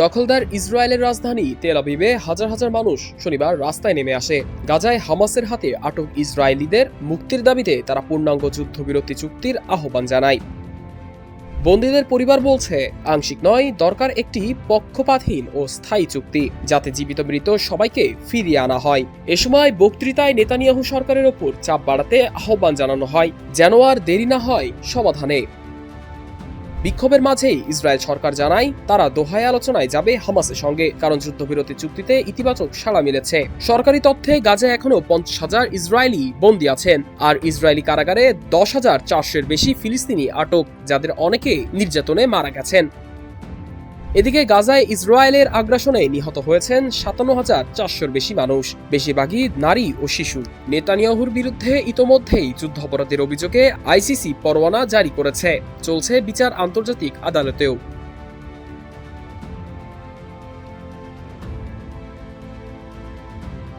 দখলদার ইসরায়েলের রাজধানী তেল আবিবে হাজার হাজার মানুষ শনিবার রাস্তায় নেমে আসে। গাজায় হামাসের হাতে আটক ইসরায়েলিদের মুক্তির দাবিতে তারা পূর্ণাঙ্গ যুদ্ধবিরতি চুক্তির আহ্বান জানায়। বন্দীদের পরিবার বলছে, আংশিক নয়, দরকার একটি পক্ষপাতহীন ও স্থায়ী চুক্তি, যাতে জীবিত মৃত সবাইকে ফিরিয়ে আনা হয়। এ সময় বক্তৃতায় নেতানিয়াহু সরকারের ওপর চাপ বাড়াতে আহ্বান জানানো হয়, যেন আর দেরি না হয় সমাধানে। বিক্ষোভের মাঝেই ইসরায়েল সরকার জানায় তারা দোহায় আলোচনায় যাবে হামাসের সঙ্গে, কারণ যুদ্ধবিরতি চুক্তিতে ইতিবাচক সাড়া মিলেছে। সরকারি তথ্যে গাজায় এখনো 50,000 ইসরায়েলি বন্দী আছেন, আর ইসরায়েলি কারাগারে 10,400-এর বেশি ফিলিস্তিনি আটক, যাদের অনেকে নির্যাতনে মারা গেছেন। এদিকে গাজায় ইসরায়েলের আগ্রাসনে নিহত হয়েছেন 57,400-এর বেশি মানুষ, বেশিরভাগই নারী ও শিশু। নেতানিয়াহুর বিরুদ্ধে ইতোমধ্যেই যুদ্ধাপরাধের অভিযোগে আইসিসি পরোয়ানা জারি করেছে, চলছে বিচার আন্তর্জাতিক আদালতেও।